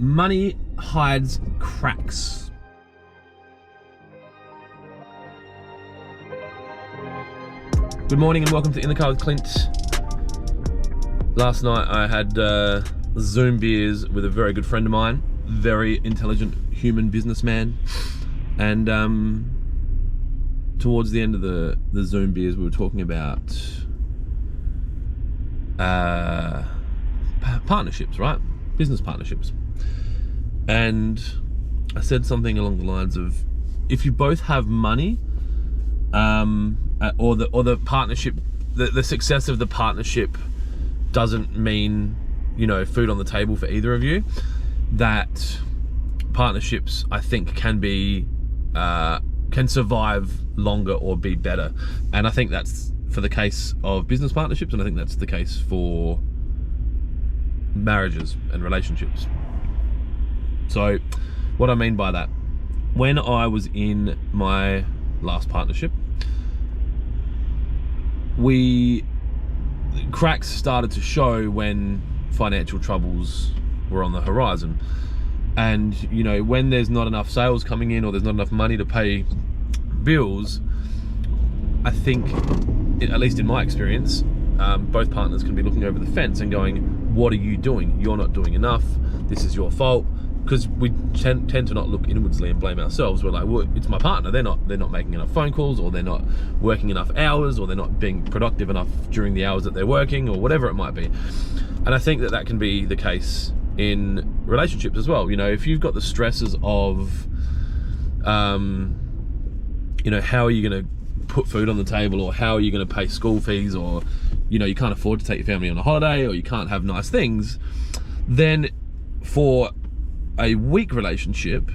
Money hides cracks. Good morning and welcome to In the Car with Clint. Last night I had Zoom beers with a very good friend of mine, very intelligent human businessman, and towards the end of the Zoom beers we were talking about partnerships, right? Business partnerships. And I said something along the lines of, if you both have money, or the partnership, the success of the partnership doesn't mean, you know, food on the table for either of you, that partnerships, I think, can be can survive longer or be better. And I think that's for the case of business partnerships, and I think that's the case for marriages and relationships. So what I mean by that, when I was in my last partnership, cracks started to show when financial troubles were on the horizon. And, you know, when there's not enough sales coming in or there's not enough money to pay bills, I think, at least in my experience, both partners can be looking over the fence and going, what are you doing? You're not doing enough. This is your fault. Because we tend to not look inwardly and blame ourselves. We're like, well, it's my partner. They're not making enough phone calls, or they're not working enough hours, or they're not being productive enough during the hours that they're working, or whatever it might be. And I think that can be the case in relationships as well. You know, if you've got the stresses of, you know, how are you going to put food on the table, or how are you going to pay school fees, or, you know, you can't afford to take your family on a holiday, or you can't have nice things, then for a weak relationship,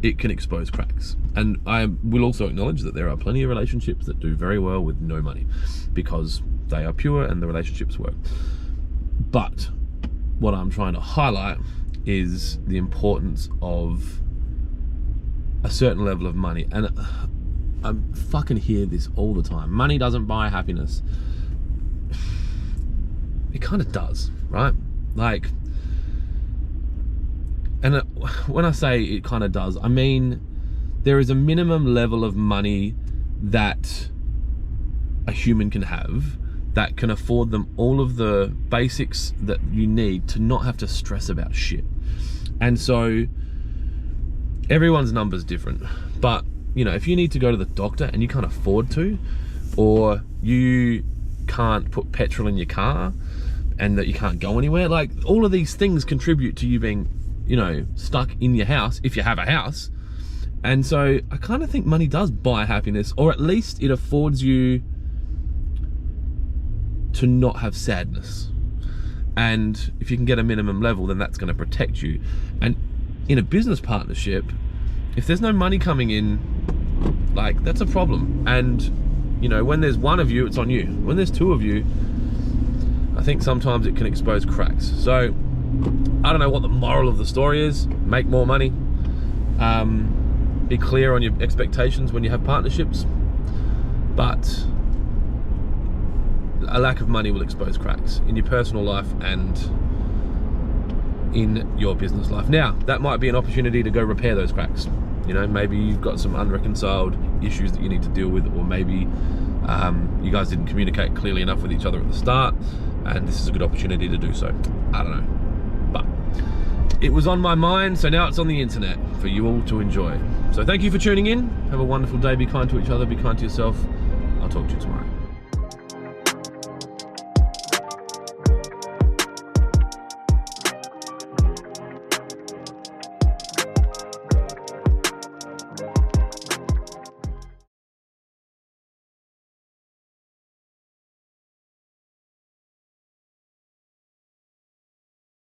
it can expose cracks. And I will also acknowledge that there are plenty of relationships that do very well with no money because they are pure and the relationships work. But what I'm trying to highlight is the importance of a certain level of money. And I fucking hear this all the time. Money doesn't buy happiness. It kind of does, right? Like, and when I say it kind of does, I mean there is a minimum level of money that a human can have that can afford them all of the basics that you need to not have to stress about shit. And so everyone's number's different, but you know, if you need to go to the doctor and you can't afford to, or you can't put petrol in your car and that you can't go anywhere, like all of these things contribute to you being, you know, stuck in your house if you have a house. And so I kind of think money does buy happiness, or at least it affords you to not have sadness. And if you can get a minimum level, then that's going to protect you. And in a business partnership, if there's no money coming in, like, that's a problem. And, you know, when there's one of you, it's on you. When there's two of you, I think sometimes it can expose cracks. So I don't know what the moral of the story is. Make more money. Be clear on your expectations when you have partnerships. But a lack of money will expose cracks in your personal life and in your business life. Now, that might be an opportunity to go repair those cracks. You know, maybe you've got some unreconciled issues that you need to deal with, or maybe you guys didn't communicate clearly enough with each other at the start, and this is a good opportunity to do so. I don't know. But it was on my mind, so now it's on the internet for you all to enjoy. So thank you for tuning in. Have a wonderful day. Be kind to each other. Be kind to yourself. I'll talk to you tomorrow.